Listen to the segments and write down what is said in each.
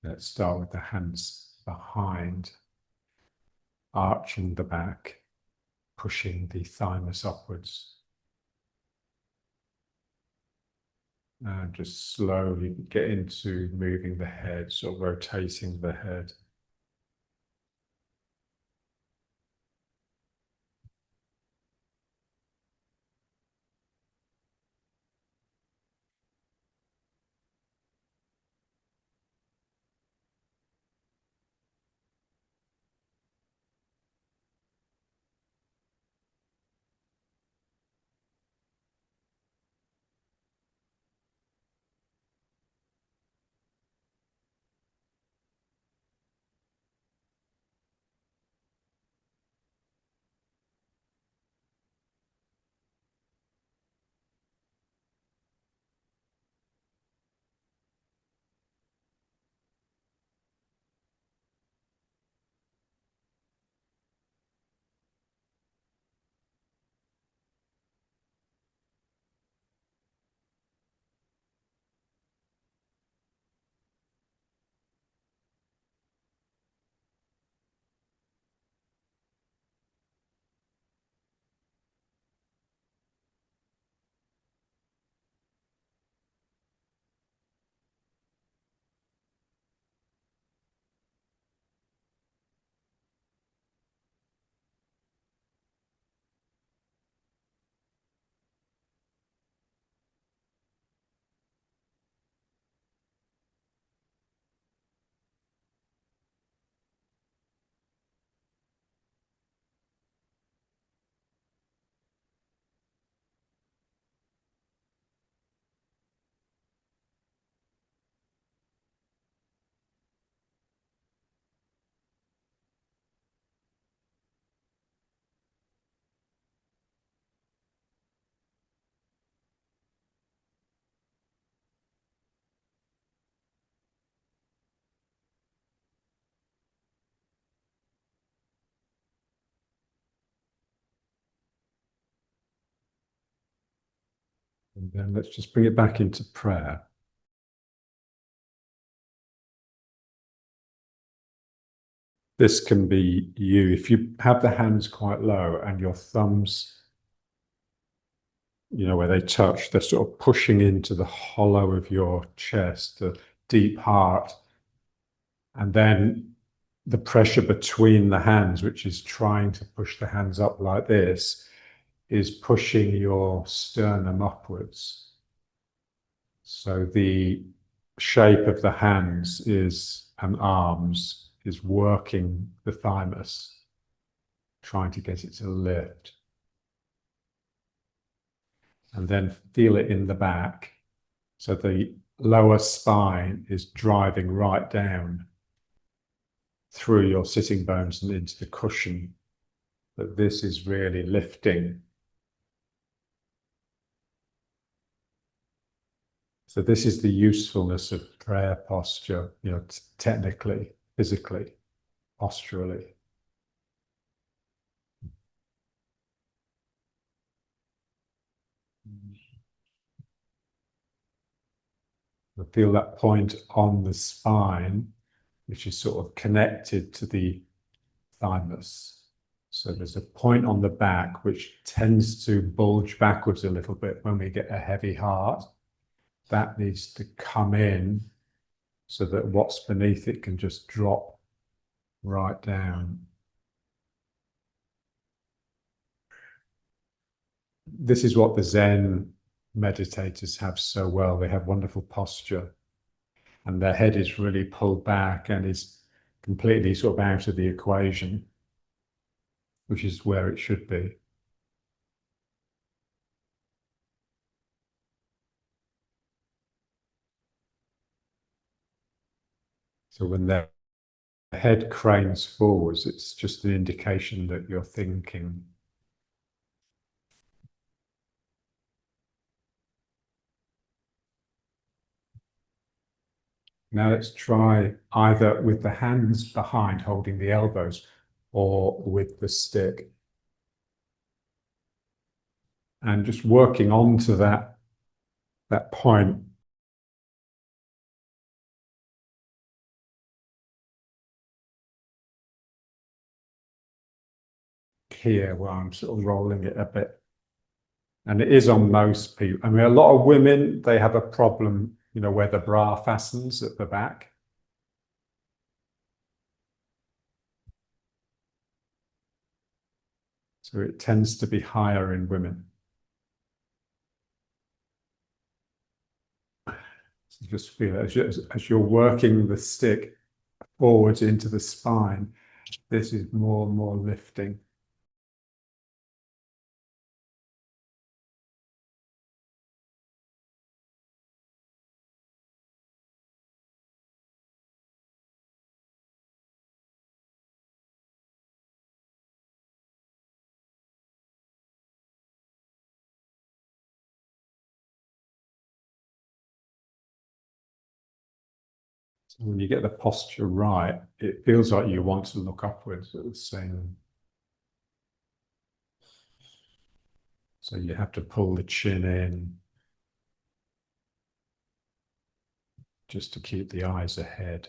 Let's start with the hands behind, arching the back, pushing the thymus upwards. And just slowly get into moving the head, sort of rotating the head. And then let's just bring it back into prayer. This can be you. If you have the hands quite low and your thumbs, where they touch, they're sort of pushing into the hollow of your chest, the deep heart. And then the pressure between the hands, which is trying to push the hands up like this, is pushing your sternum upwards. So the shape of the hands and arms is working the thymus, trying to get it to lift. And then feel it in the back. So the lower spine is driving right down through your sitting bones and into the cushion. But this is really lifting. So this is the usefulness of prayer posture, technically, physically, posturally. Feel that point on the spine, which is sort of connected to the thymus. So there's a point on the back which tends to bulge backwards a little bit when we get a heavy heart. That needs to come in so that what's beneath it can just drop right down. This is what the Zen meditators have so well. They have wonderful posture and their head is really pulled back and is completely sort of out of the equation, which is where it should be. So when their head cranes forwards, it's just an indication that you're thinking. Now let's try either with the hands behind holding the elbows or with the stick. And just working onto that point here where I'm sort of rolling it a bit. And it is on most people. I mean, a lot of women, they have a problem, where the bra fastens at the back. So it tends to be higher in women. So just feel it as you're working the stick forwards into the spine, this is more and more lifting. So when you get the posture right, it feels like you want to look upwards at the same. So you have to pull the chin in just to keep the eyes ahead.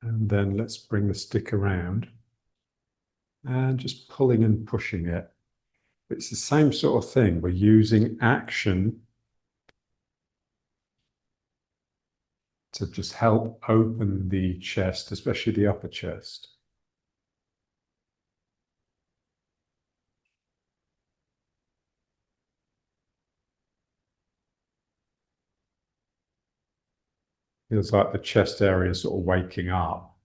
And then let's bring the stick around and just pulling and pushing it. It's the same sort of thing. We're using action to just help open the chest, especially the upper chest. Feels like the chest area is sort of waking up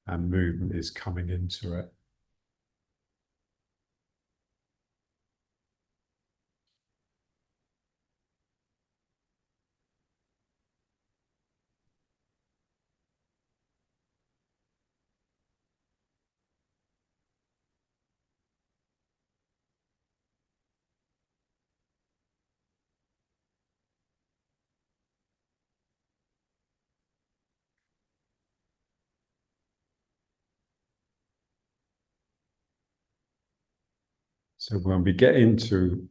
and movement is coming into it. So when we get into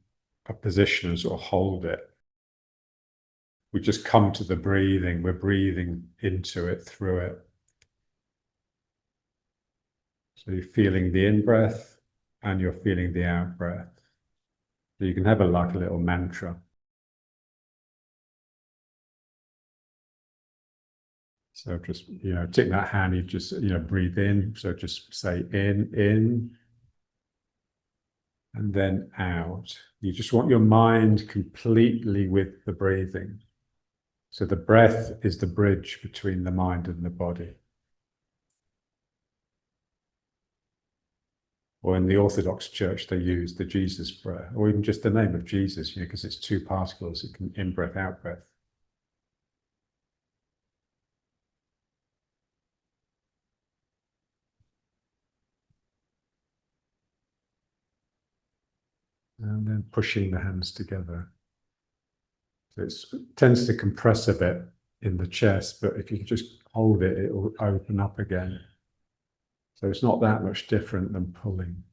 a position and sort of hold it, we just come to the breathing. We're breathing into it, through it. So you're feeling the in-breath and you're feeling the out-breath. So you can have like a little mantra. So just, take that hand, you just, breathe in. So just say in, and then out. You just want your mind completely with the breathing. So the breath is the bridge between the mind and the body. Or in the Orthodox Church, they use the Jesus breath, or even just the name of Jesus, because it's two particles, it can in-breath, out-breath. And then pushing the hands together. So it tends to compress a bit in the chest, but if you just hold it, it will open up again. So it's not that much different than pulling.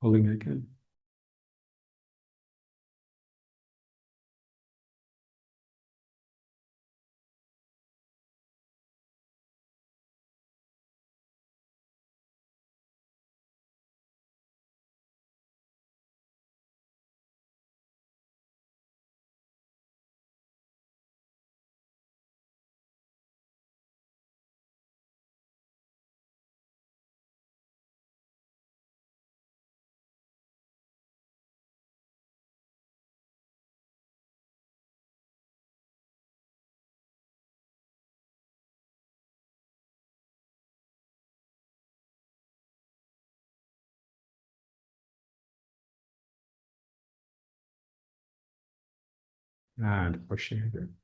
Pulling again. and pushing again.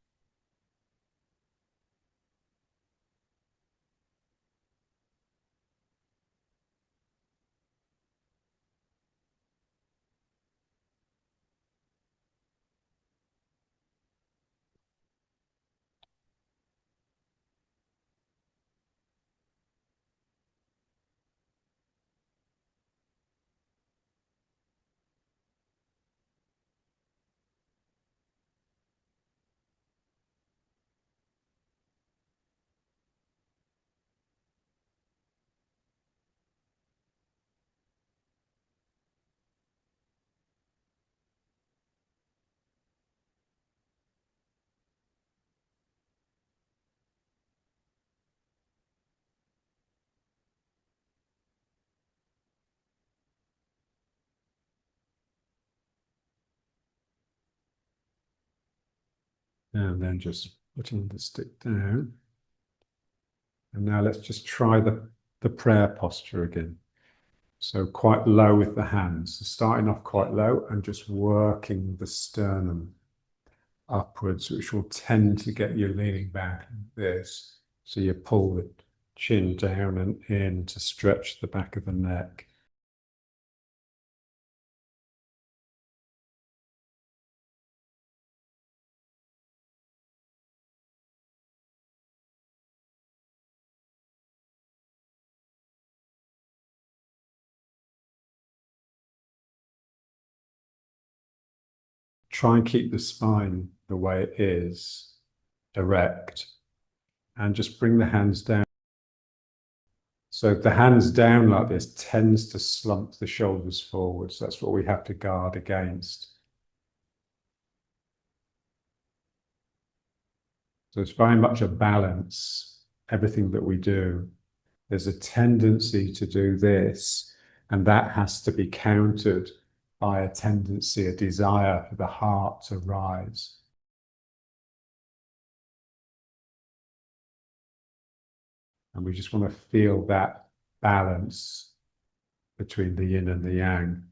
And then just putting the stick down. And now let's just try the prayer posture again. So quite low with the hands, so starting off quite low and just working the sternum upwards, which will tend to get you leaning back like this. So you pull the chin down and in to stretch the back of the neck. Try and keep the spine the way it is, erect, and just bring the hands down. So the hands down like this tends to slump the shoulders forwards. That's what we have to guard against. So it's very much a balance, everything that we do. There's a tendency to do this, and that has to be countered by a tendency, a desire for the heart to rise. And we just want to feel that balance between the yin and the yang.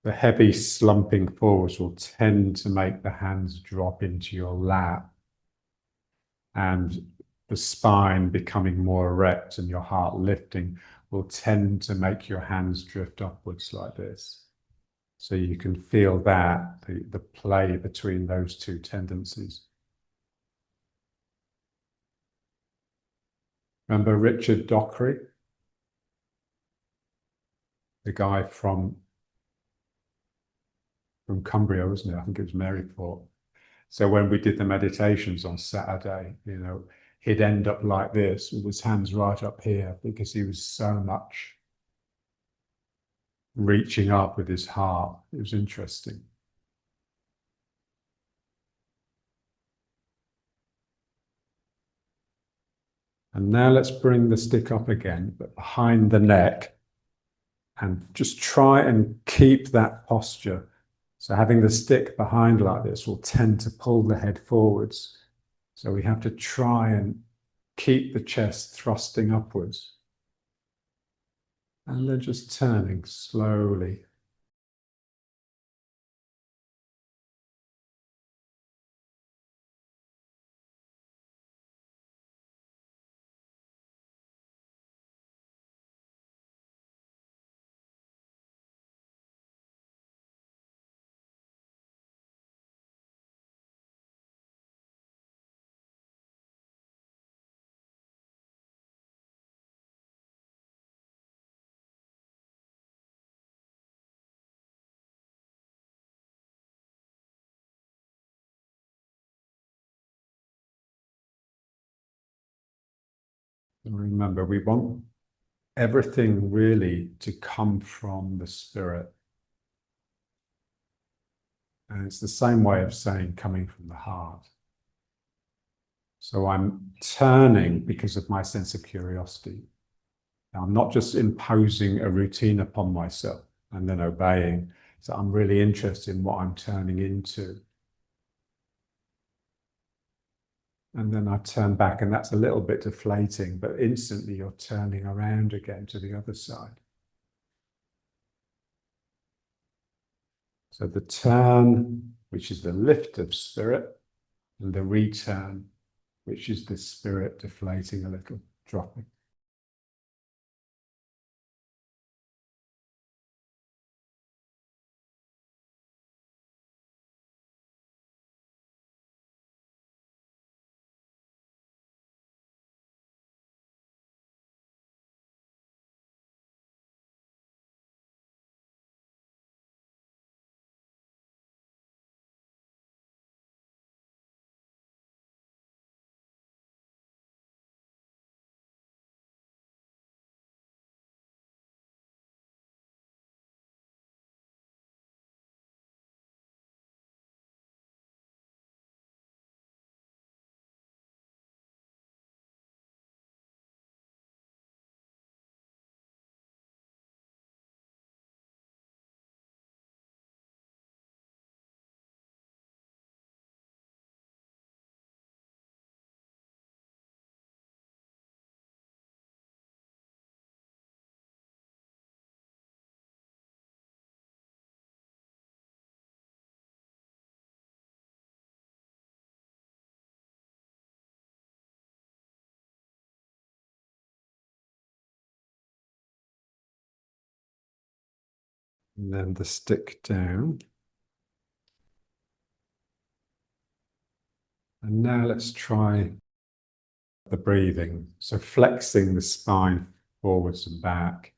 The heavy slumping forwards will tend to make the hands drop into your lap, and the spine becoming more erect and your heart lifting will tend to make your hands drift upwards like this. So you can feel that, the play between those two tendencies. Remember Richard Dockery? The guy from Cumbria, wasn't it? I think it was Maryport. So when we did the meditations on Saturday, he'd end up like this with his hands right up here because he was so much reaching up with his heart. It was interesting. And now let's bring the stick up again, but behind the neck, and just try and keep that posture. So having the stick behind like this will tend to pull the head forwards. So we have to try and keep the chest thrusting upwards. And then just turning slowly. And remember, we want everything really to come from the spirit. And it's the same way of saying coming from the heart. So I'm turning because of my sense of curiosity. Now, I'm not just imposing a routine upon myself and then obeying. So I'm really interested in what I'm turning into. And then I turn back, and that's a little bit deflating, but instantly you're turning around again to the other side. So the turn, which is the lift of spirit, and the return, which is the spirit deflating a little, dropping. And then the stick down. And now let's try the breathing. So flexing the spine forwards and back.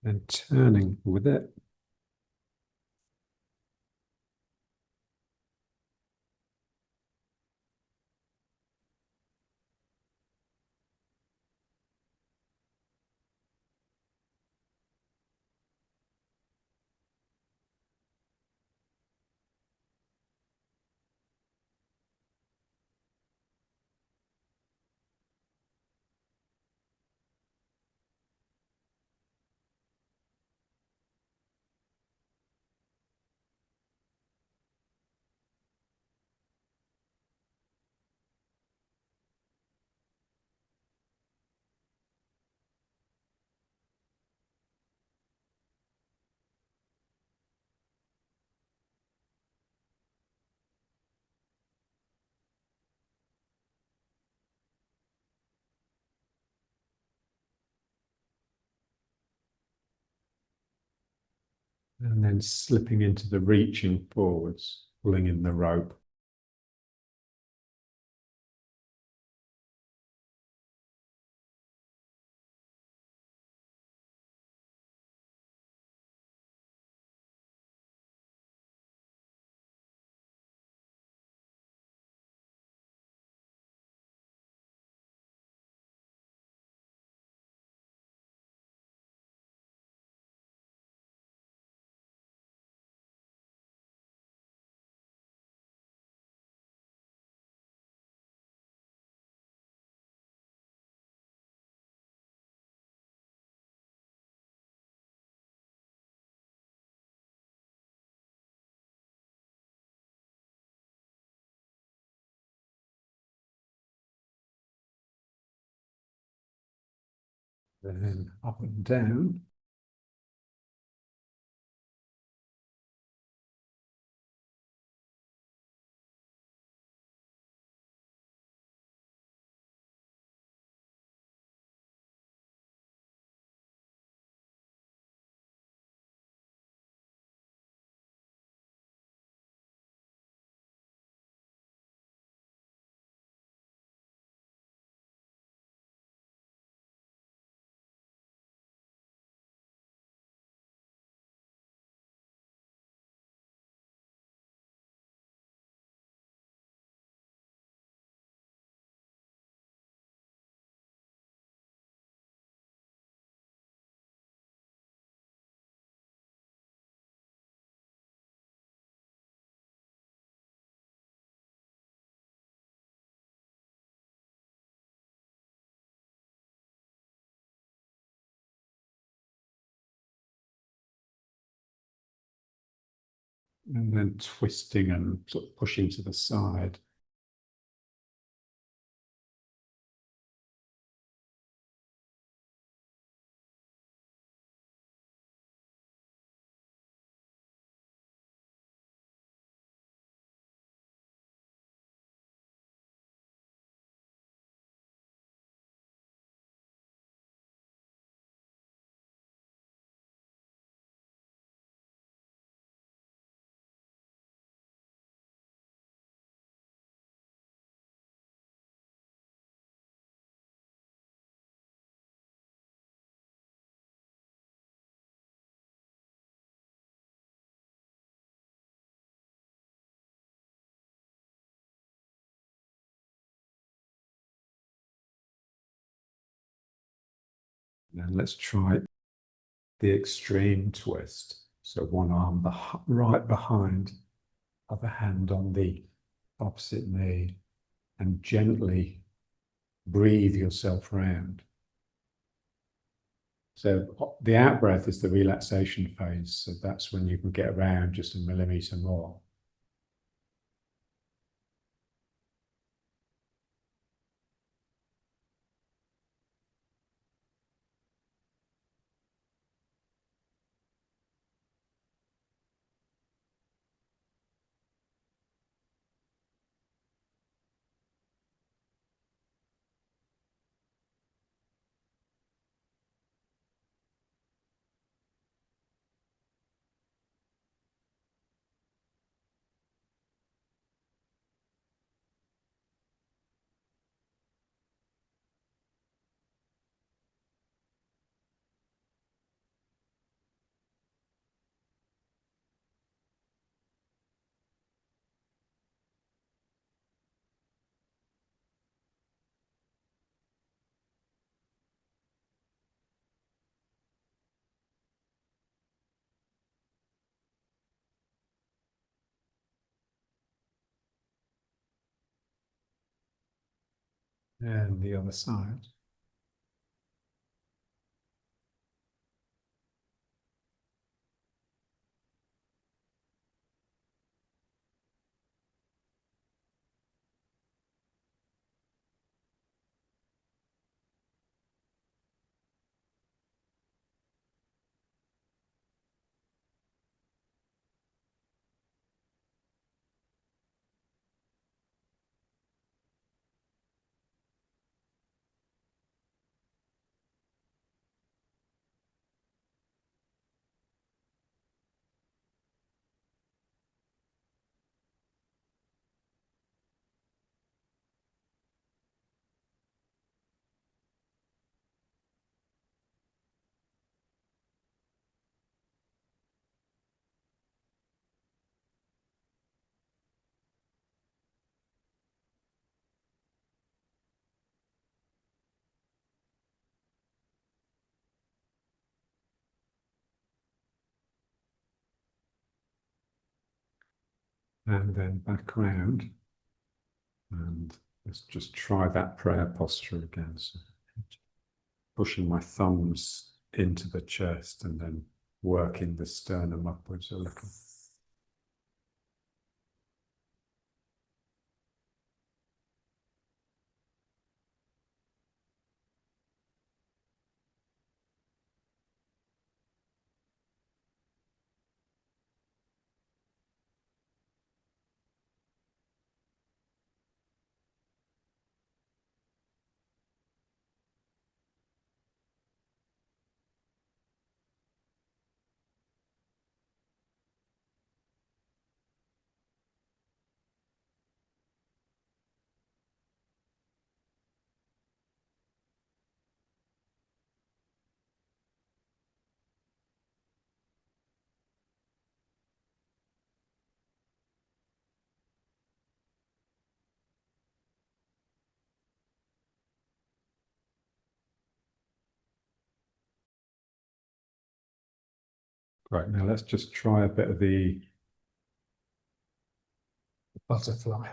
And turning with it. And then slipping into the reaching forwards, pulling in the rope. Then up and down. And then twisting and sort of pushing to the side. Now let's try the extreme twist. So one arm right behind, other hand on the opposite knee, and gently breathe yourself round. So the out breath is the relaxation phase. So that's when you can get around just a millimeter more. And the other side. And then back around. And let's just try that prayer posture again. So pushing my thumbs into the chest and then working the sternum upwards a little. Right, now let's just try a bit of the butterfly.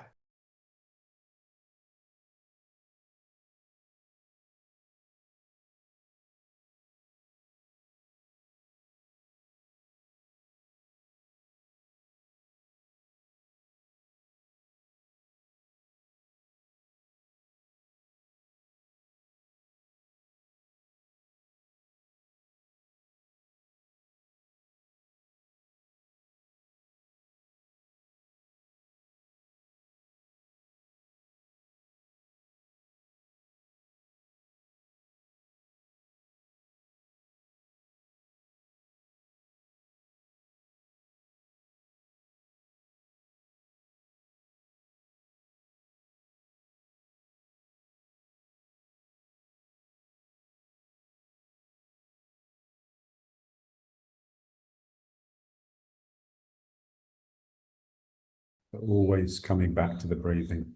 but always coming back to the breathing.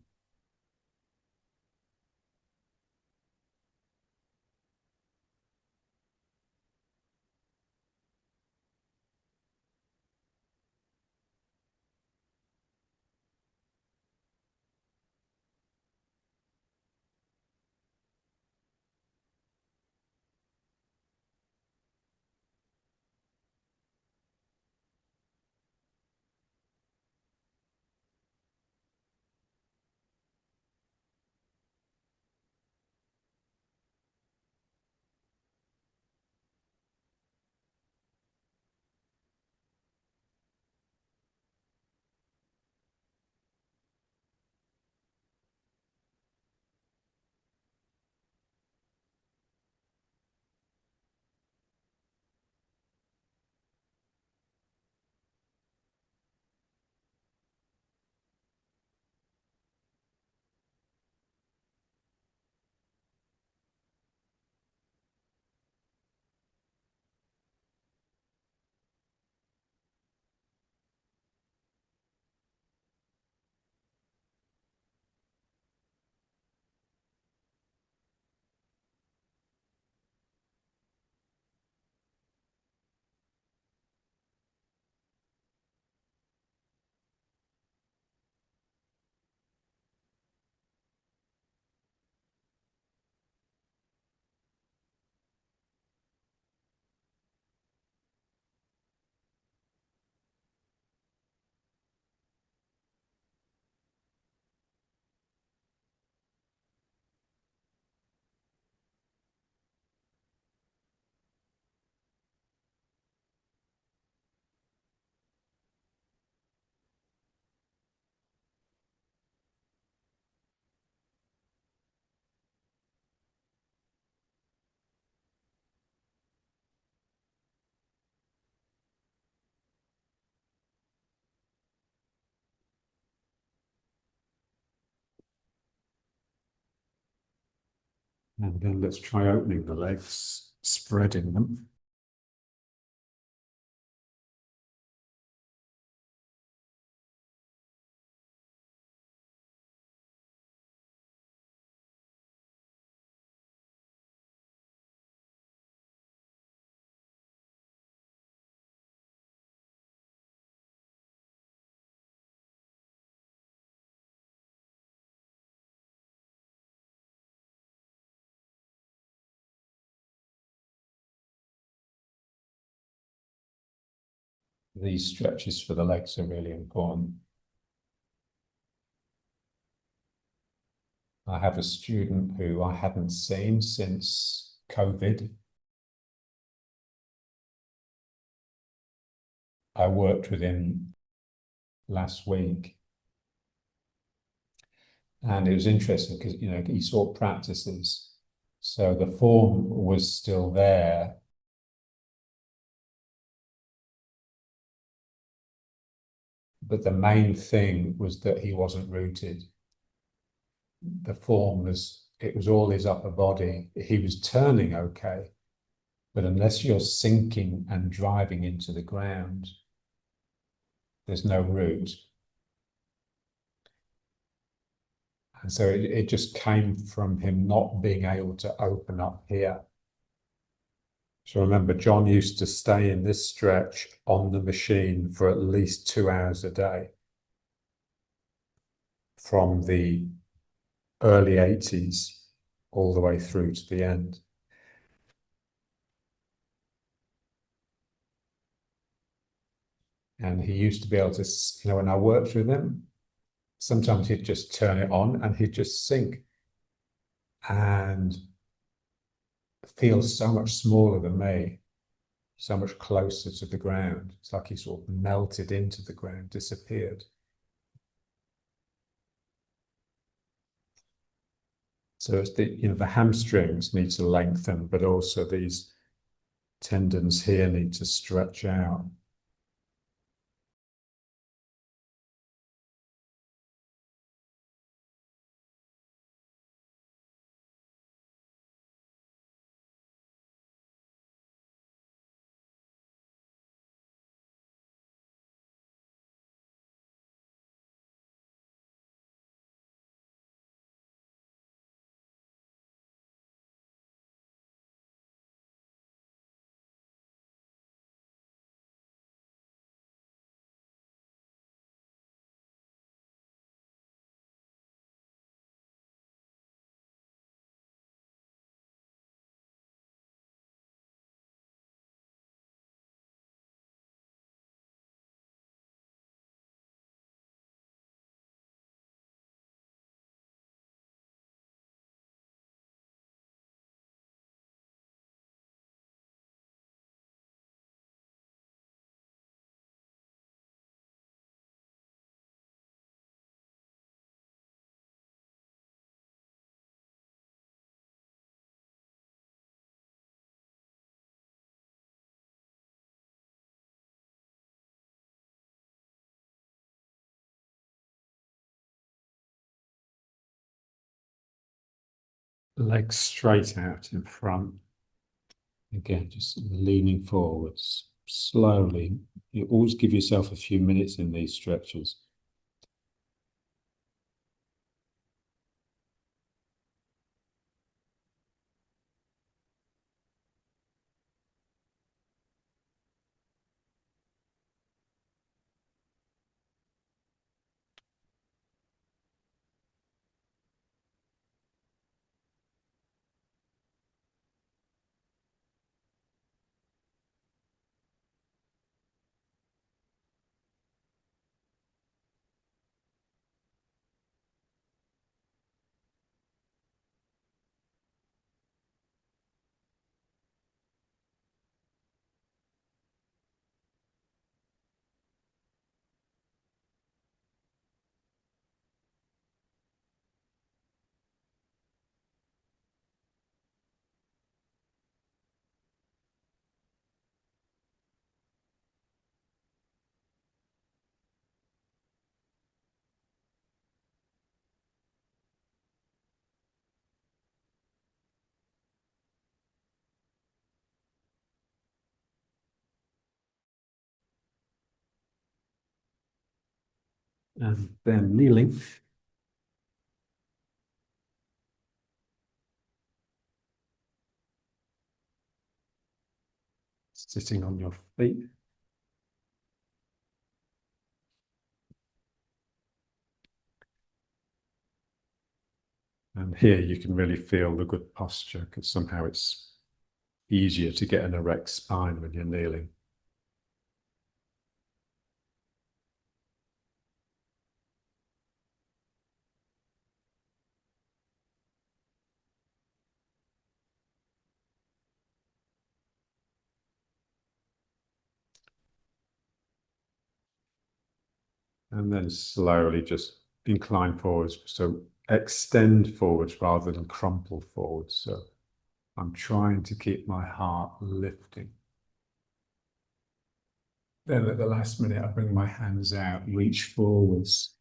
And then let's try opening the legs, spreading them. These stretches for the legs are really important. I have a student who I hadn't seen since COVID. I worked with him last week. And it was interesting because, he saw practices. So the form was still there. But the main thing was that he wasn't rooted. The form it was all his upper body. He was turning okay. But unless you're sinking and driving into the ground, there's no root. And so it just came from him not being able to open up here. So remember, John used to stay in this stretch on the machine for at least 2 hours a day from the early 80s all the way through to the end. And he used to be able to, when I worked with him, sometimes he'd just turn it on and he'd just sink and feel so much smaller than me, so much closer to the ground. It's like he sort of melted into the ground, disappeared. So it's the hamstrings need to lengthen, but also these tendons here need to stretch out. legs straight out in front. Again, just leaning forwards slowly. You always give yourself a few minutes in these stretches. And then kneeling. Sitting on your feet. And here you can really feel the good posture because somehow it's easier to get an erect spine when you're kneeling. And then slowly just incline forwards. So extend forwards rather than crumple forwards. So I'm trying to keep my heart lifting. Then at the last minute, I bring my hands out, reach forwards.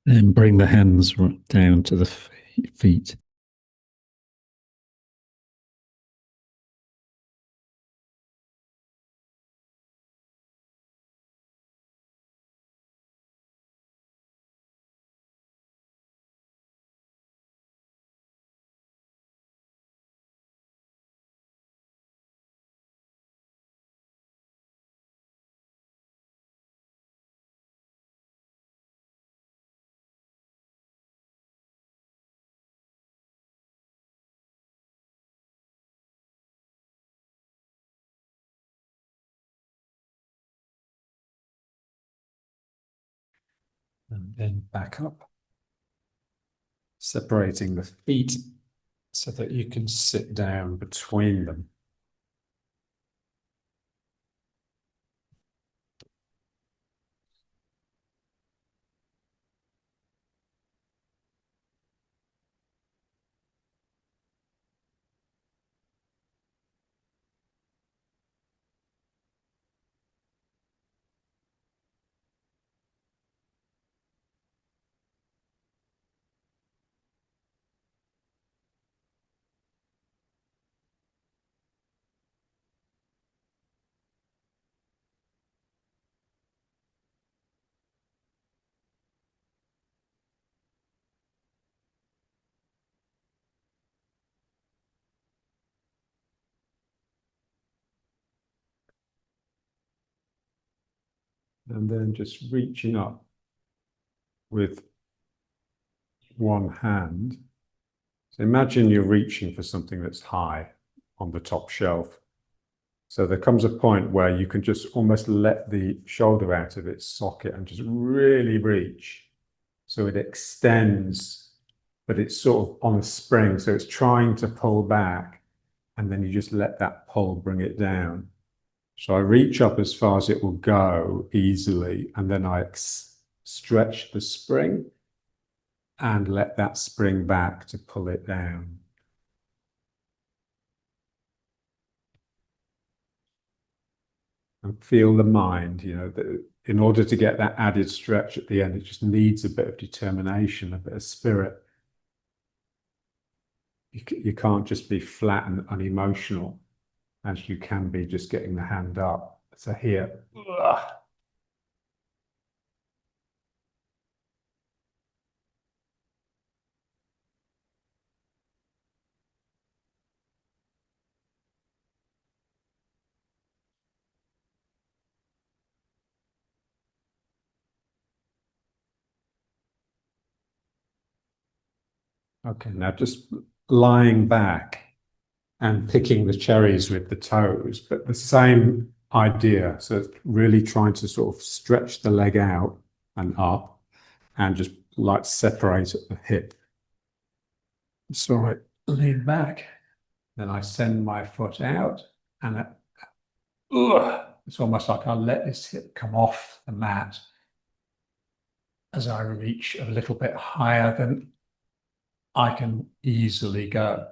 Then bring the hands down to the feet. And then back up, separating the feet so that you can sit down between them. And then just reaching up with one hand. So imagine you're reaching for something that's high on the top shelf. So there comes a point where you can just almost let the shoulder out of its socket and just really reach. So it extends, but it's sort of on a spring. So it's trying to pull back, and then you just let that pull bring it down. So I reach up as far as it will go easily, and then I stretch the spring and let that spring back to pull it down. And feel the mind, that in order to get that added stretch at the end, it just needs a bit of determination, a bit of spirit. You can't just be flat and unemotional as you can be just getting the hand up. So here, okay, now just lying back and picking the cherries with the toes, but the same idea. So really trying to sort of stretch the leg out and up and just like separate at the hip. So I lean back, then I send my foot out, and it's almost like I let this hip come off the mat as I reach a little bit higher than I can easily go.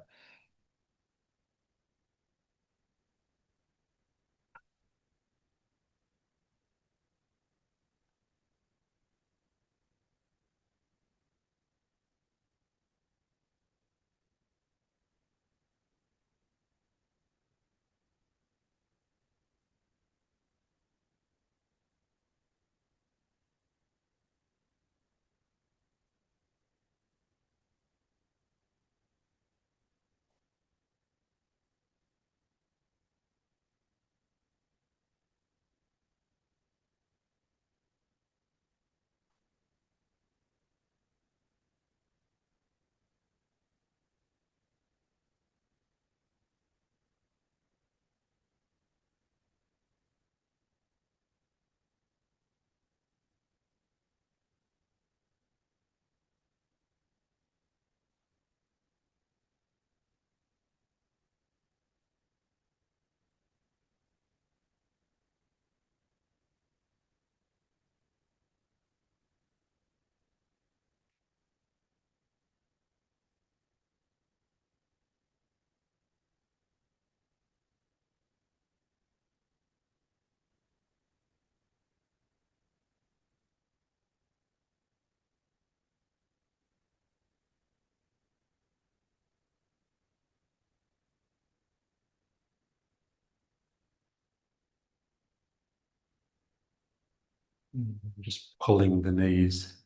Just pulling the knees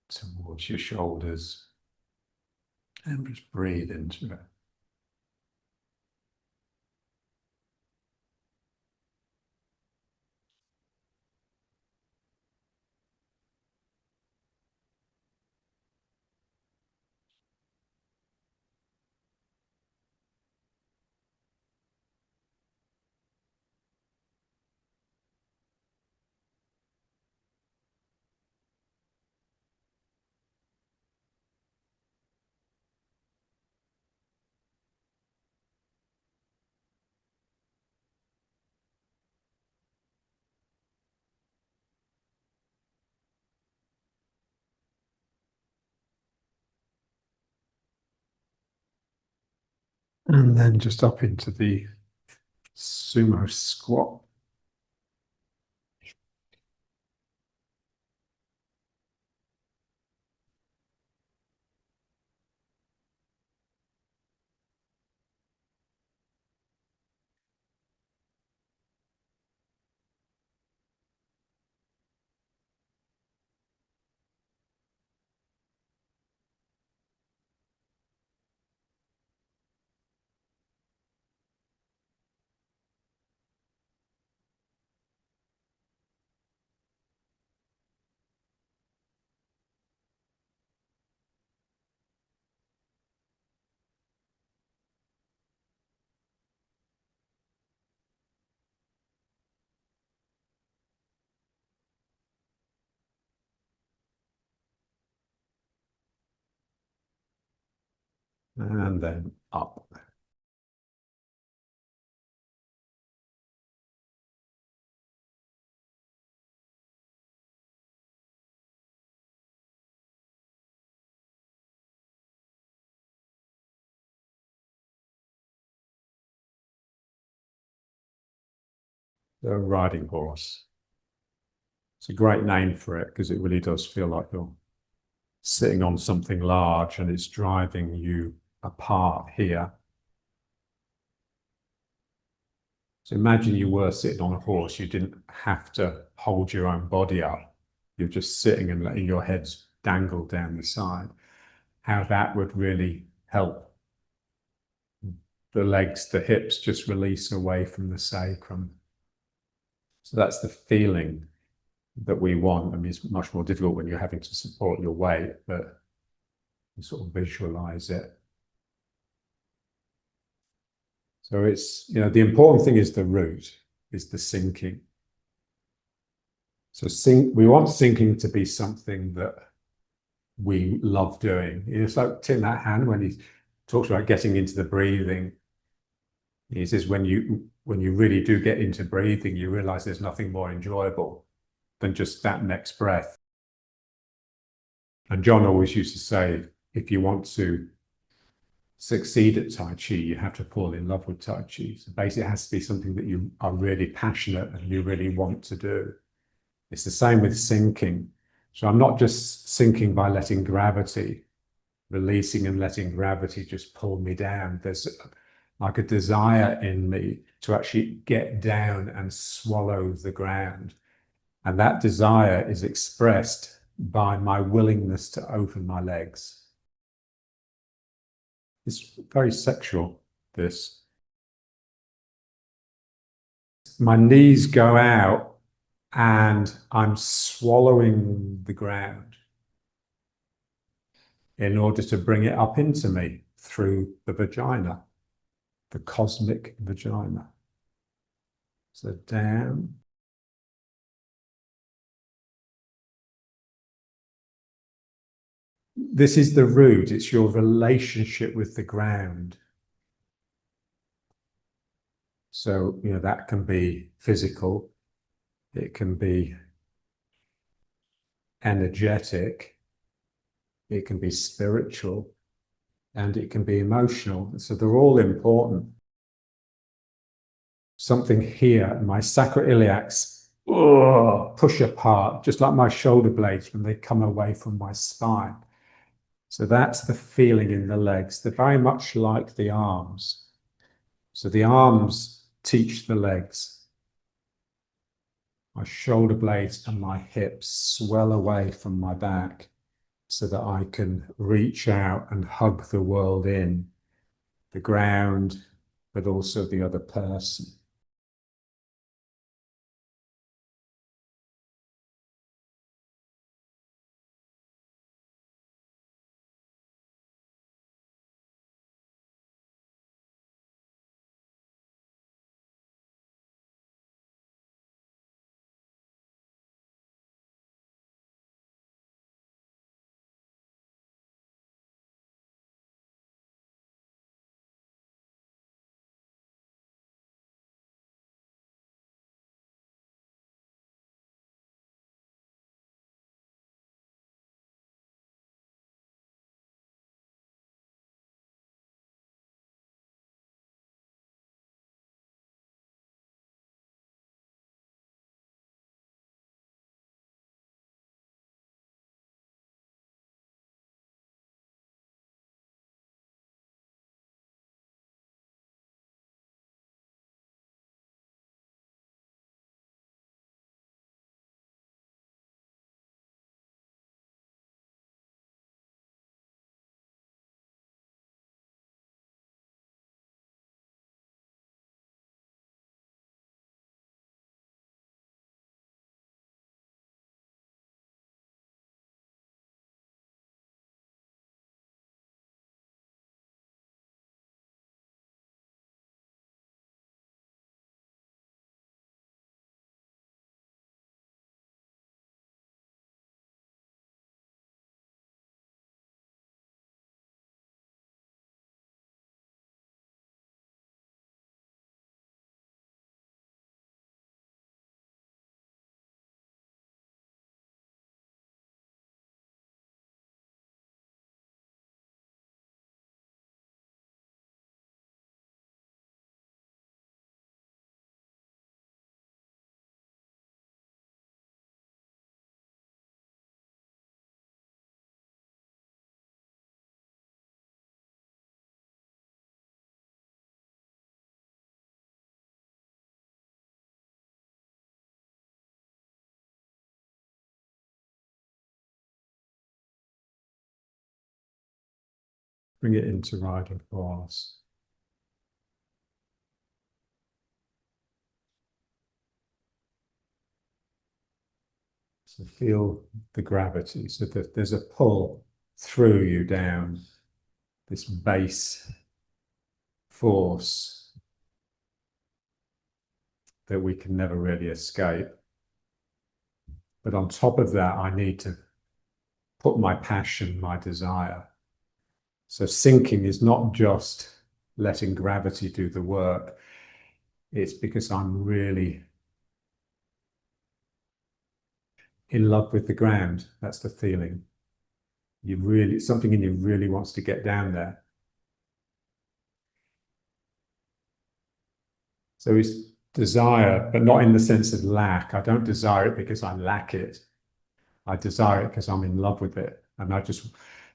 towards your shoulders and just breathe into it. And then just up into the sumo squat. and then up. The riding horse. It's a great name for it because it really does feel like you're sitting on something large and it's driving you apart here. So imagine you were sitting on a horse, you didn't have to hold your own body up. You're just sitting and letting your heads dangle down the side. How that would really help the legs, the hips just release away from the sacrum. So that's the feeling that we want. I mean, it's much more difficult when you're having to support your weight, but you sort of visualize it. So it's, the important thing is the root, is the sinking. So we want sinking to be something that we love doing. It's like Tim That Hand when he talks about getting into the breathing. He says when you really do get into breathing, you realize there's nothing more enjoyable than just that next breath. And John always used to say, if you want to succeed at Tai Chi, you have to fall in love with Tai Chi. So basically, it has to be something that you are really passionate and you really want to do. It's the same with sinking. So I'm not just sinking by letting gravity, releasing and letting gravity just pull me down. There's like a desire in me to actually get down and swallow the ground. And that desire is expressed by my willingness to open my legs. It's very sexual, this. My knees go out and I'm swallowing the ground in order to bring it up into me through the vagina, the cosmic vagina. So down. This is the root. It's your relationship with the ground. So, that can be physical. It can be energetic. It can be spiritual. And it can be emotional. So they're all important. Something here, my sacroiliacs push apart, just like my shoulder blades when they come away from my spine. So that's the feeling in the legs. They're very much like the arms. So the arms teach the legs. My shoulder blades and my hips swell away from my back so that I can reach out and hug the world in, the ground, but also the other person. bring it into riding horse. So feel the gravity, so that there's a pull through you down, this base force that we can never really escape. But on top of that, I need to put my passion, my desire. So sinking is not just letting gravity do the work. It's because I'm really in love with the ground. That's the feeling. Something in you really wants to get down there. So it's desire, but not in the sense of lack. I don't desire it because I lack it. I desire it because I'm in love with it. And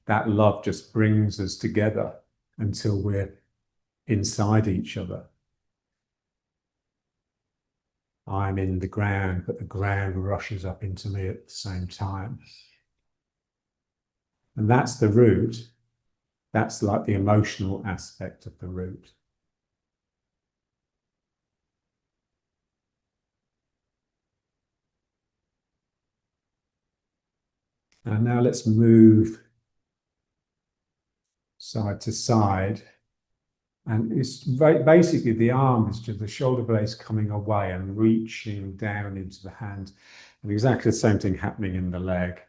that love just brings us together until we're inside each other. I'm in the ground, but the ground rushes up into me at the same time. And that's the root. That's like the emotional aspect of the root. And now let's move side to side. And it's basically the arm is just the shoulder blades coming away and reaching down into the hand. And exactly the same thing happening in the leg.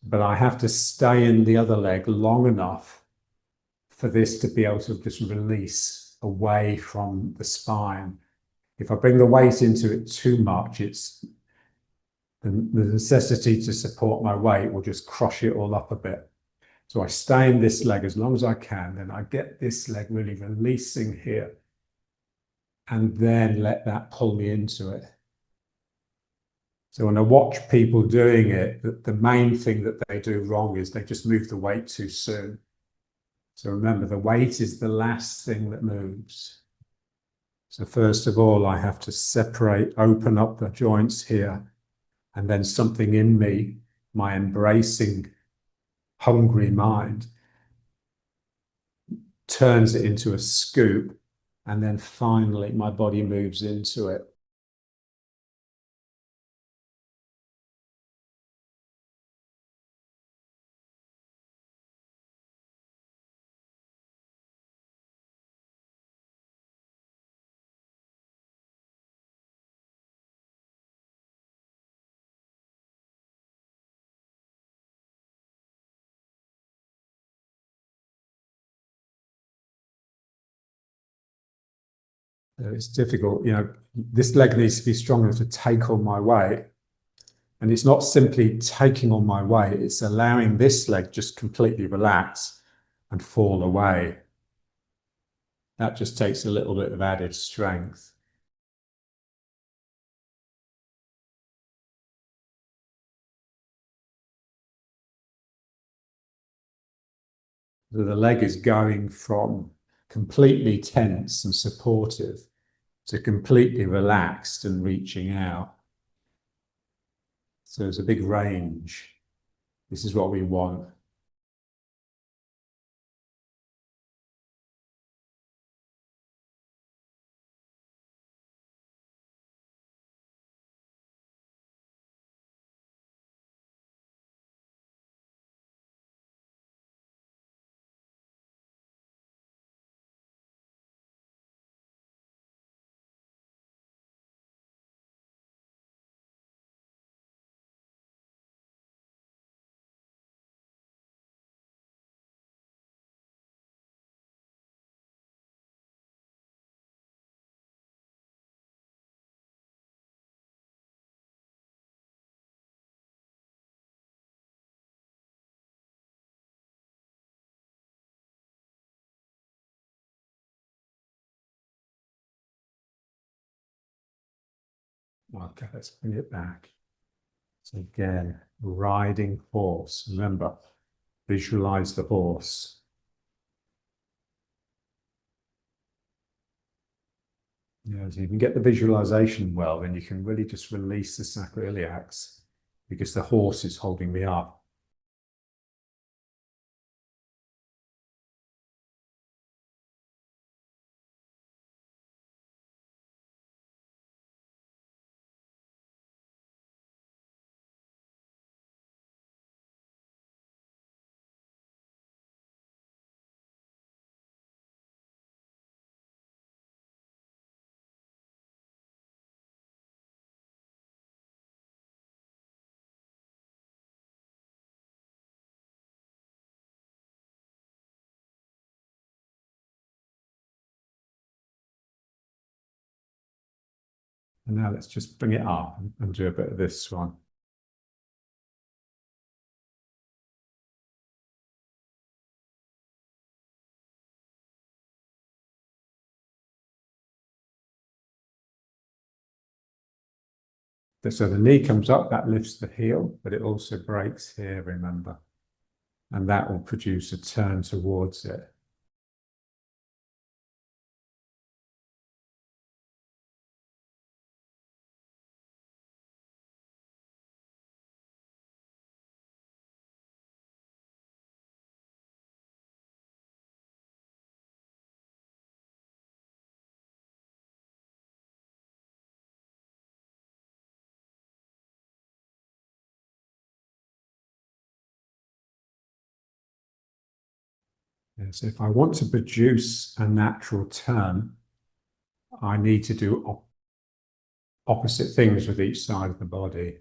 But I have to stay in the other leg long enough for this to be able to just release away from the spine. If I bring the weight into it too much, it's the necessity to support my weight will just crush it all up a bit. So I stay in this leg as long as I can, then I get this leg really releasing here, and then let that pull me into it. So when I watch people doing it, the main thing that they do wrong is they just move the weight too soon. So remember, the weight is the last thing that moves. So first of all, I have to separate, open up the joints here, and then something in me, my embracing, hungry mind, turns it into a scoop, and then finally my body moves into it. It's difficult, this leg needs to be strong enough to take on my weight. And it's not simply taking on my weight, it's allowing this leg just completely relax and fall away. That just takes a little bit of added strength. So the leg is going from completely tense and supportive to completely relaxed and reaching out. So there's a big range. This is what we want. Okay, let's bring it back. So again, riding horse. Remember, visualize the horse. So you can get the visualization well, then you can really just release the sacroiliacs because the horse is holding me up. And now let's just bring it up and do a bit of this one. So the knee comes up, that lifts the heel, but it also breaks here, remember. And that will produce a turn towards it. And so if I want to produce a natural turn, I need to do opposite things with each side of the body.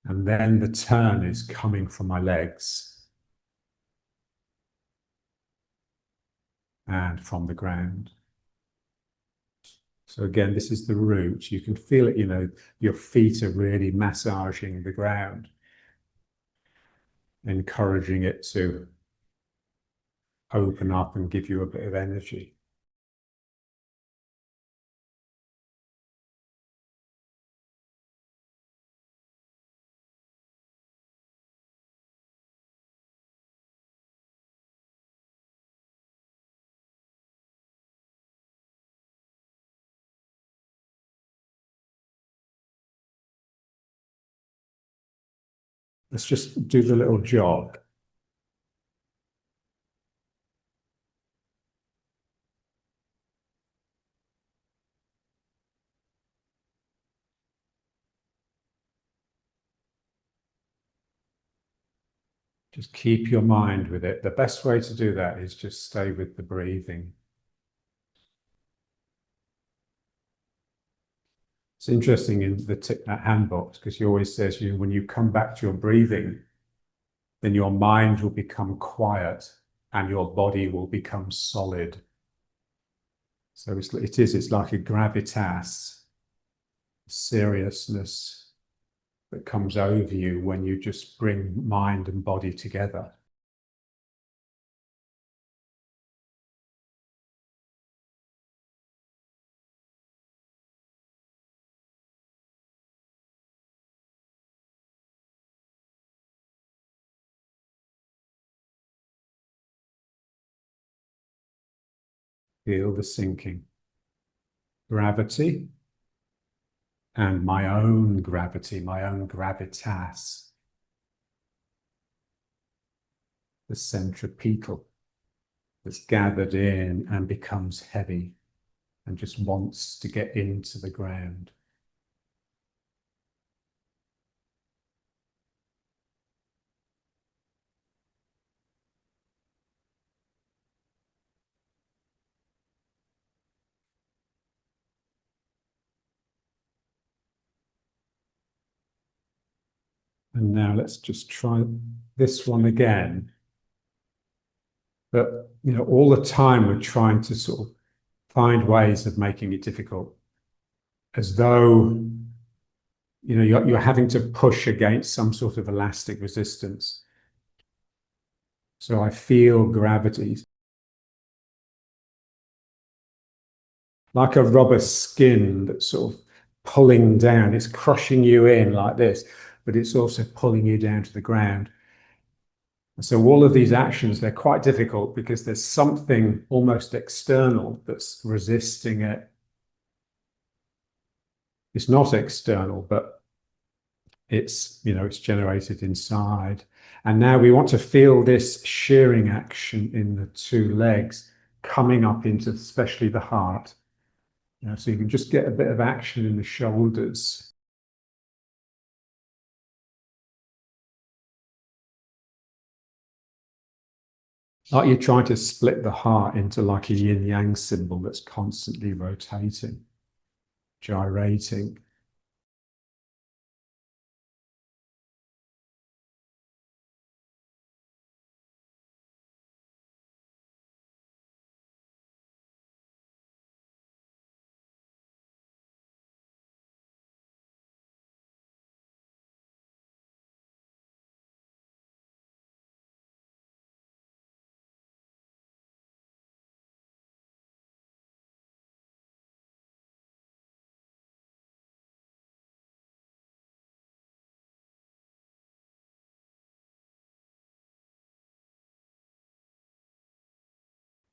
And then the turn is coming from my legs and from the ground. So again, this is the root. You can feel it, your feet are really massaging the ground, encouraging it to open up and give you a bit of energy. Let's just do the little jog. Just keep your mind with it. The best way to do that is just stay with the breathing. It's interesting in the Thich Nhat Hanh box because he always says, when you come back to your breathing, then your mind will become quiet and your body will become solid. So it's like a gravitas, seriousness that comes over you when you just bring mind and body together. Feel the sinking. Gravity and my own gravity, my own gravitas. The centripetal that's gathered in and becomes heavy and just wants to get into the ground. And now let's just try this one again. But, all the time we're trying to sort of find ways of making it difficult, as though, you're having to push against some sort of elastic resistance. So I feel gravity, like a rubber skin that's sort of pulling down. It's crushing you in like this, but it's also pulling you down to the ground. So all of these actions, they're quite difficult because there's something almost external that's resisting it. It's not external, but it's generated inside. And now we want to feel this shearing action in the two legs coming up into especially the heart. So you can just get a bit of action in the shoulders. Like you're trying to split the heart into like a yin-yang symbol that's constantly rotating, gyrating.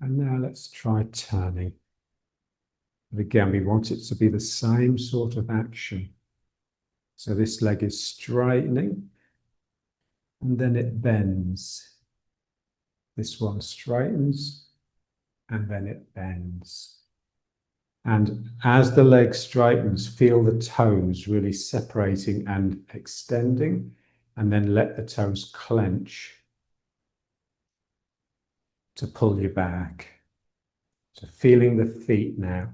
And now let's try turning. And again, we want it to be the same sort of action. So this leg is straightening and then it bends. This one straightens and then it bends. And as the leg straightens, feel the toes really separating and extending, and then let the toes clench to pull you back. So feeling the feet now.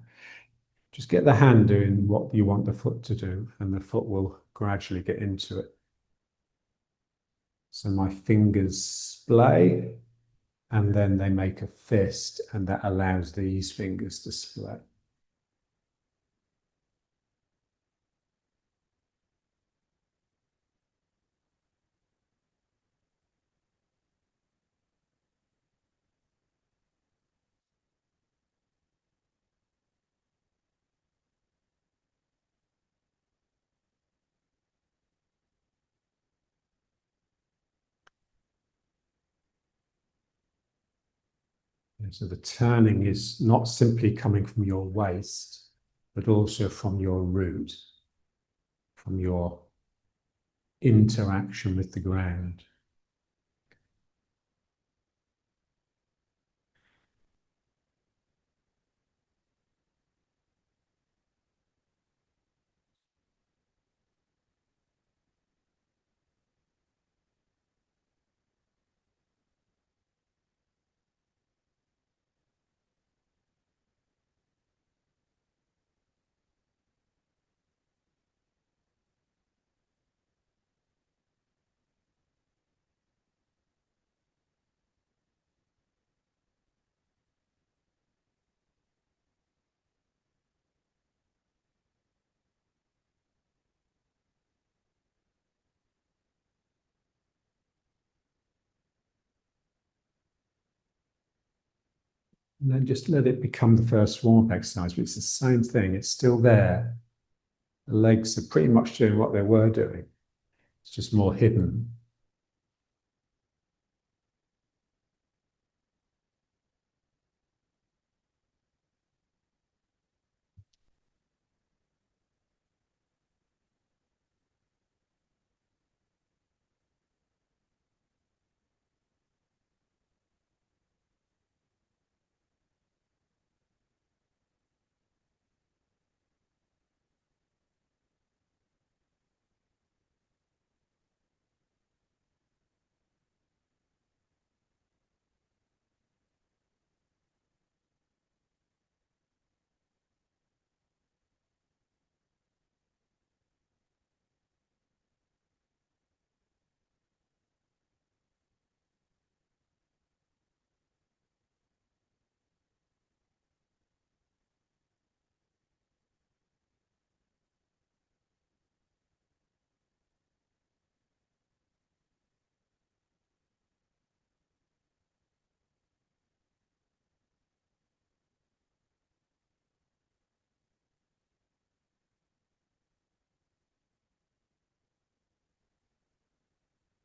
Just get the hand doing what you want the foot to do, and the foot will gradually get into it. So my fingers splay, and then they make a fist, and that allows these fingers to splay. And so the turning is not simply coming from your waist, but also from your root, from your interaction with the ground. And then just let it become the first warm-up exercise, but it's the same thing. It's still there. The legs are pretty much doing what they were doing. It's just more hidden.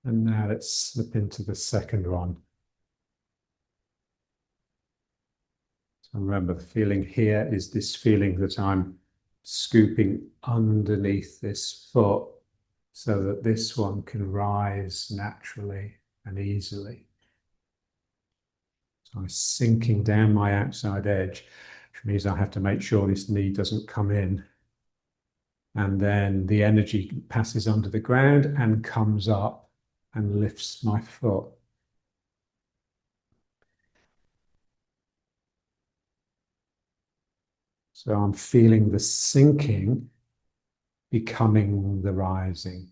And now let's slip into the second one. So remember, the feeling here is this feeling that I'm scooping underneath this foot so that this one can rise naturally and easily. So I'm sinking down my outside edge, which means I have to make sure this knee doesn't come in. And then the energy passes under the ground and comes up and lifts my foot. So I'm feeling the sinking becoming the rising.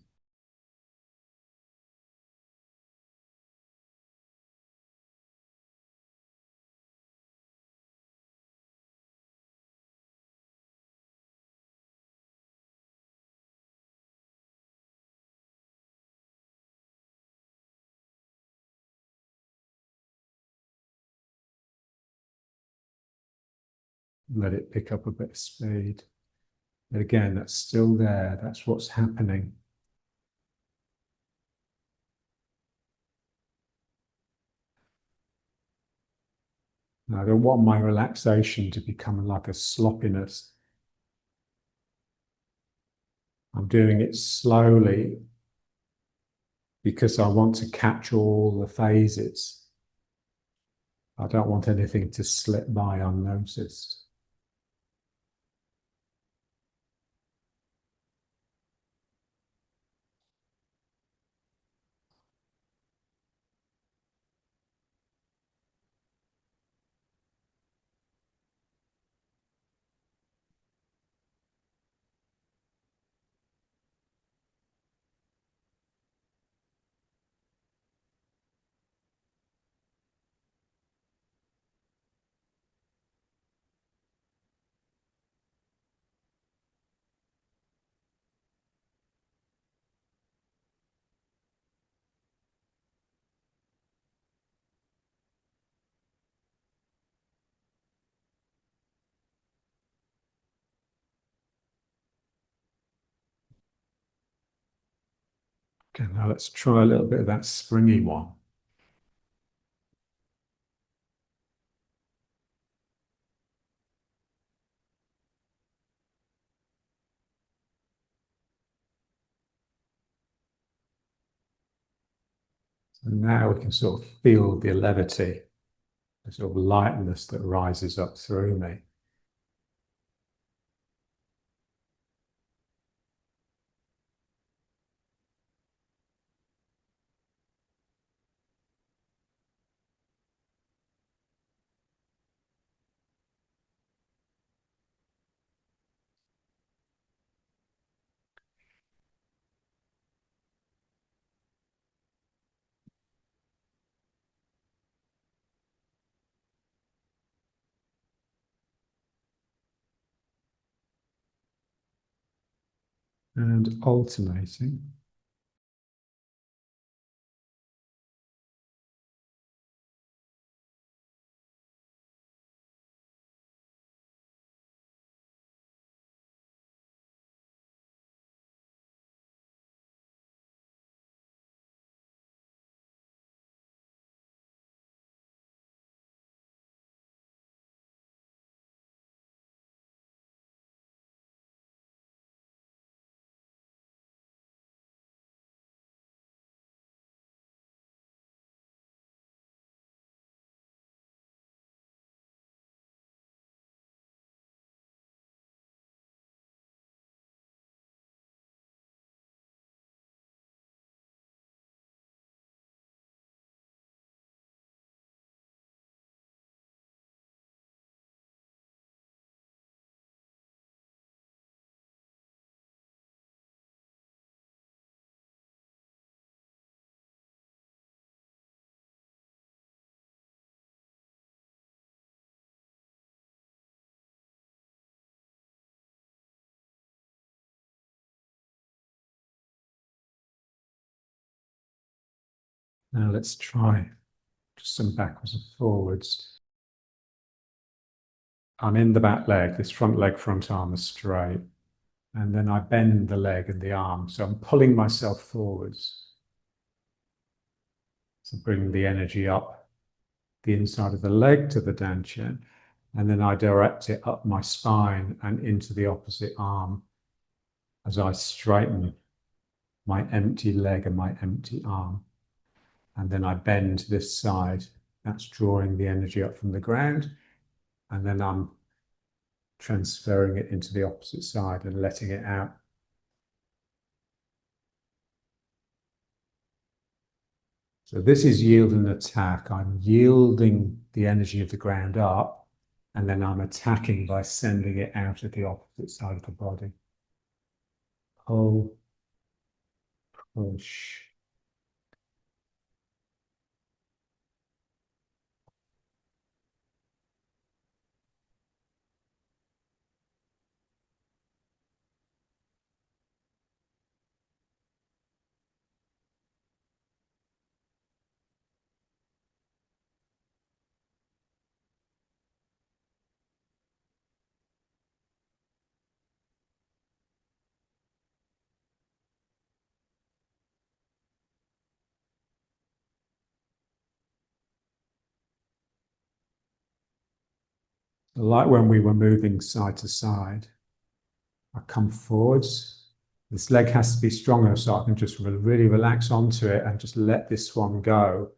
Let it pick up a bit of speed. But again, that's still there. That's what's happening. I don't want my relaxation to become like a sloppiness. I'm doing it slowly because I want to catch all the phases. I don't want anything to slip by unnoticed. Okay, now let's try a little bit of that springy one. So now we can sort of feel the levity, the sort of lightness that rises up through me. And alternating. Now let's try just some backwards and forwards. I'm in the back leg, this front leg, front arm is straight. And then I bend the leg and the arm. So I'm pulling myself forwards. So bring the energy up the inside of the leg to the dantian. And then I direct it up my spine and into the opposite arm as I straighten my empty leg and my empty arm. And then I bend this side. That's drawing the energy up from the ground. And then I'm transferring it into the opposite side and letting it out. So this is yield and attack. I'm yielding the energy of the ground up, and then I'm attacking by sending it out at the opposite side of the body. Pull, push. Like when we were moving side to side, I come forwards. This leg has to be stronger so I can just really relax onto it and just let this one go.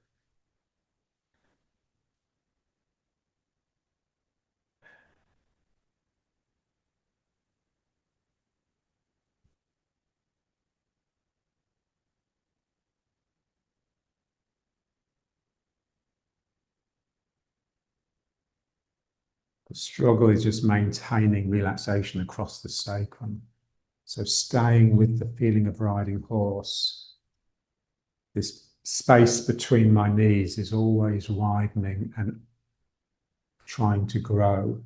The struggle is just maintaining relaxation across the sacrum. So staying with the feeling of riding horse. This space between my knees is always widening and trying to grow.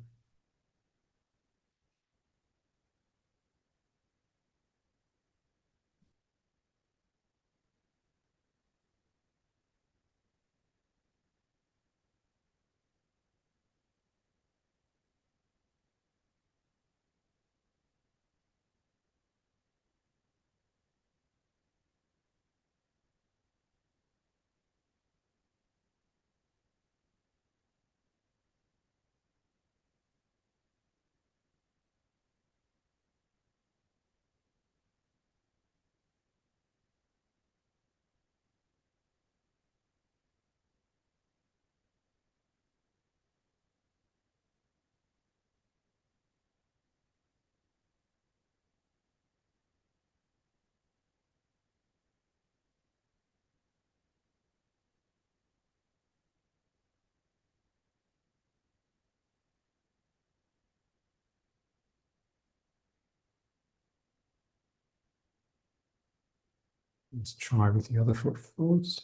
Let's try with the other foot forwards.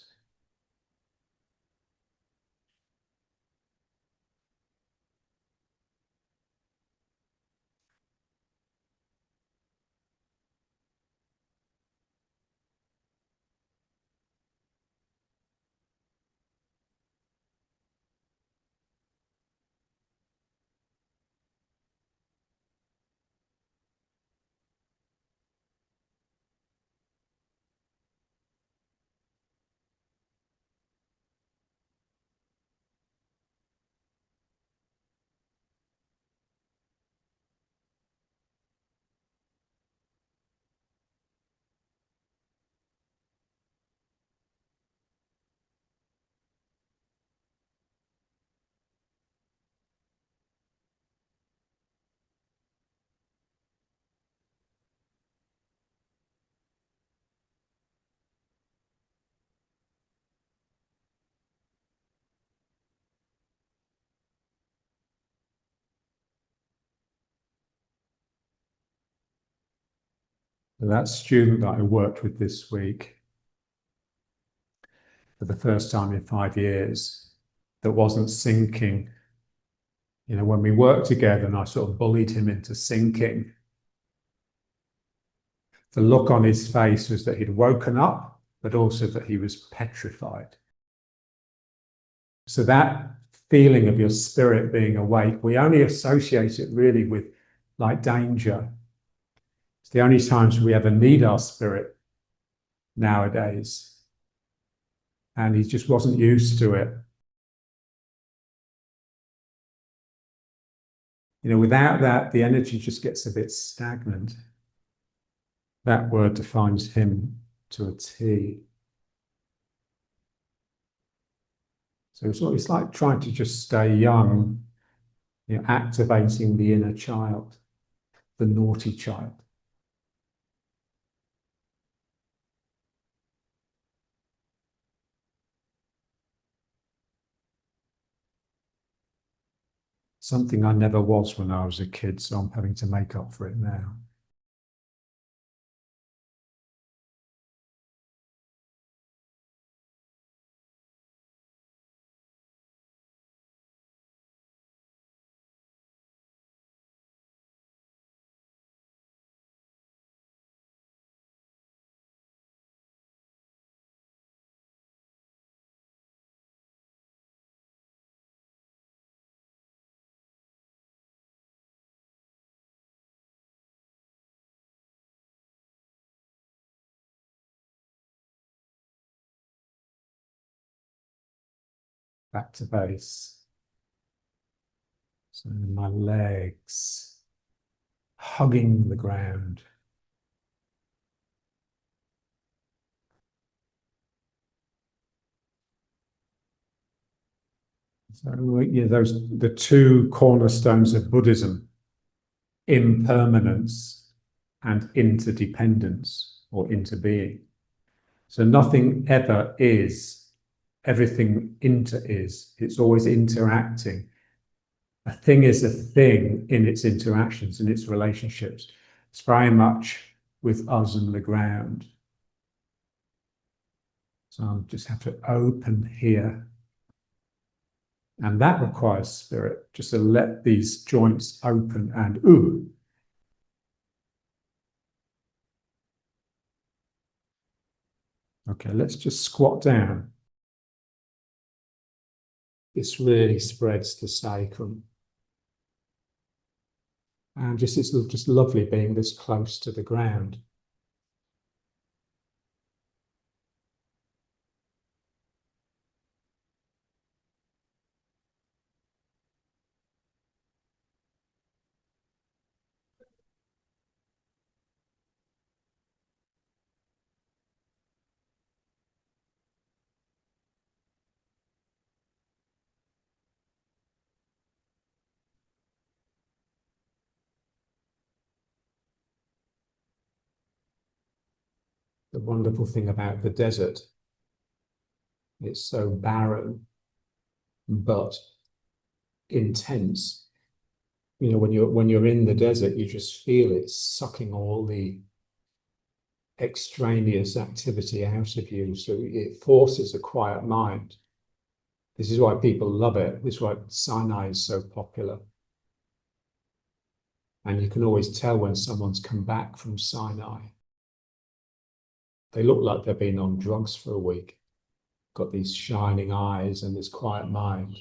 That student that I worked with this week for the first time in 5 years that wasn't sinking. When we worked together and I sort of bullied him into sinking, the look on his face was that he'd woken up, but also that he was petrified. So that feeling of your spirit being awake, we only associate it really with like danger. It's the only times we ever need our spirit nowadays. And he just wasn't used to it. Without that, the energy just gets a bit stagnant. That word defines him to a T. So it's like trying to just stay young, activating the inner child, the naughty child. Something I never was when I was a kid, so I'm having to make up for it now. Back to base. So my legs hugging the ground. So yeah, those the two cornerstones of Buddhism: impermanence and interdependence or interbeing. So nothing ever is, everything inter is. It's always interacting. A thing is a thing in its interactions, in its relationships. It's very much with us and the ground. So I just have to open here. And that requires spirit, just to let these joints open and ooh. Okay, let's just squat down. This really spreads the sacrum. And just it's just lovely being this close to the ground. The wonderful thing about the desert, it's so barren but intense. You know, when you're in the desert, you just feel it sucking all the extraneous activity out of you. So it forces a quiet mind. This is why people love it. This is why Sinai is so popular. And you can always tell when someone's come back from Sinai. They look like they've been on drugs for a week, got these shining eyes and this quiet mind.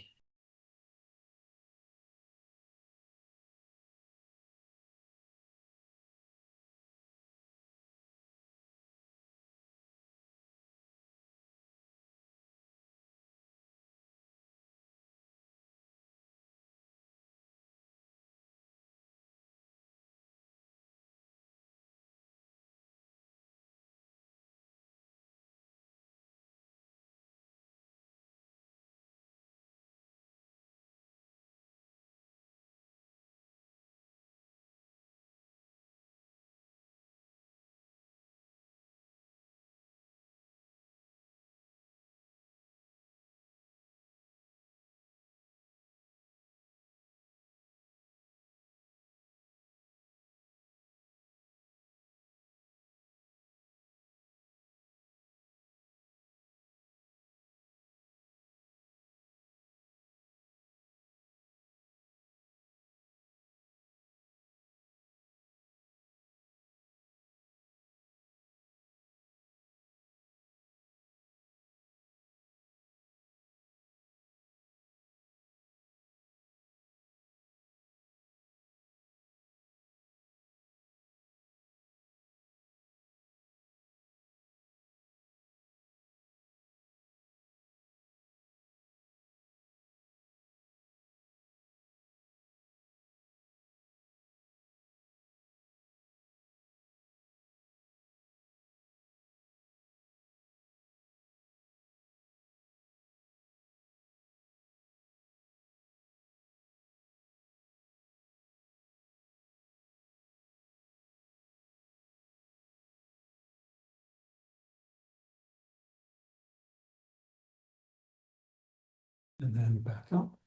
And then back up.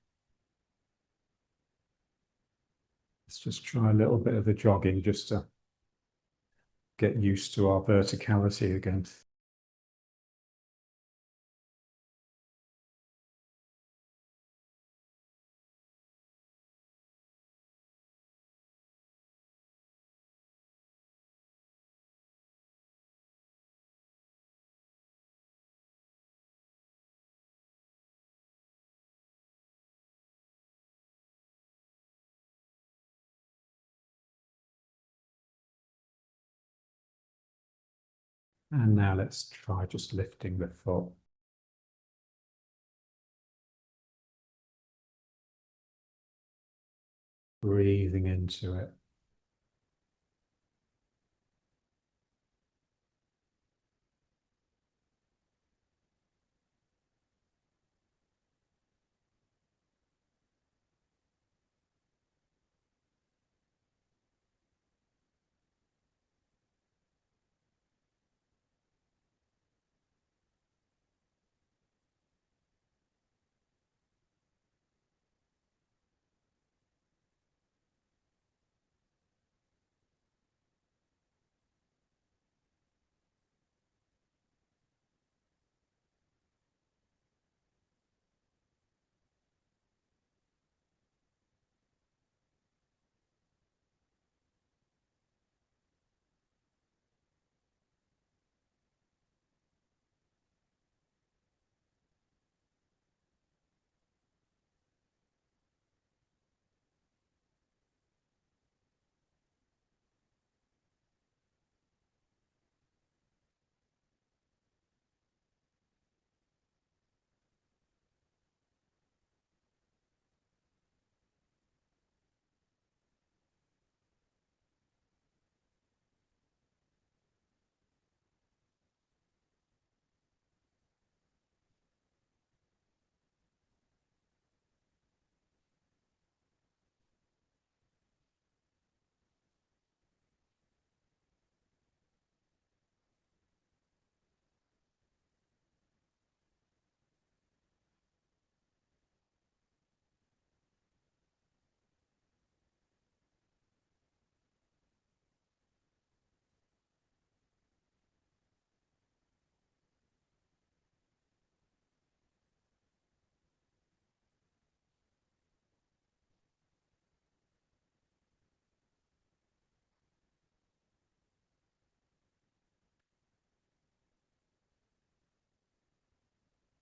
Let's just try a little bit of the jogging just to get used to our verticality again. And now let's try just lifting the foot. breathing into it.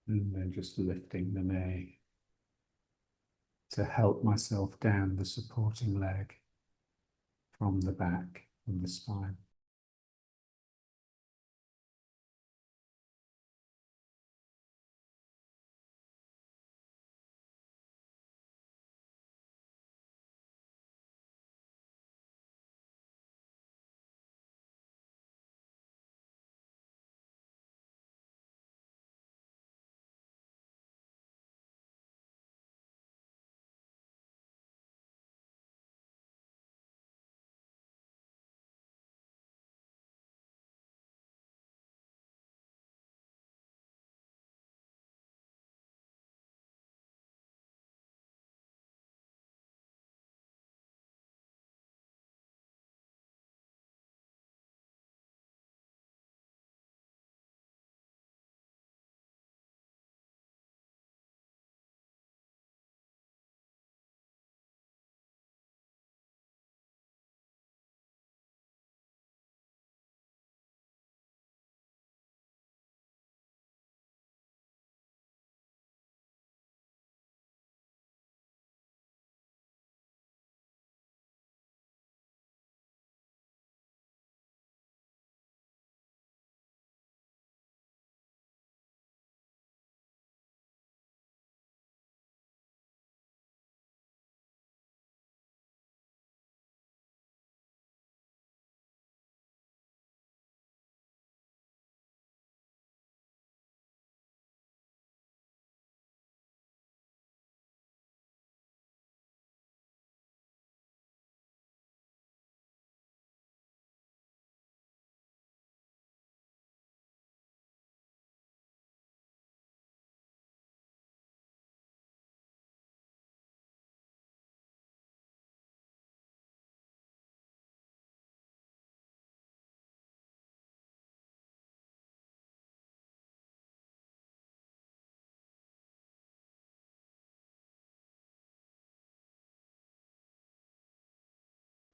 And then just lifting the knee to help myself down the supporting leg from the back, from the spine.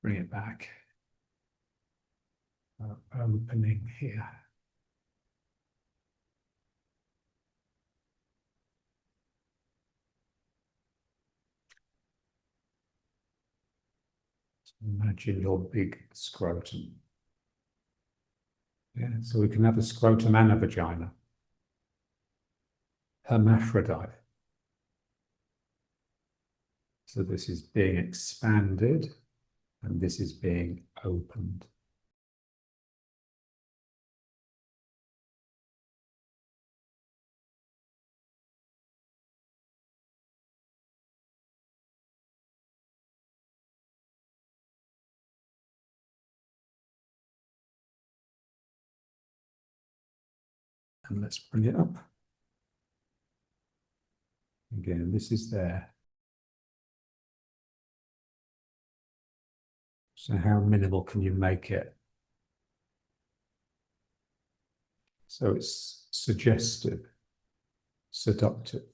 Bring it back. Opening here. Imagine your big scrotum. Yeah, so we can have a scrotum and a vagina. Hermaphrodite. So this is being expanded and this is being opened. And let's bring it up. Again, this is there. So how minimal can you make it? So it's suggestive, seductive.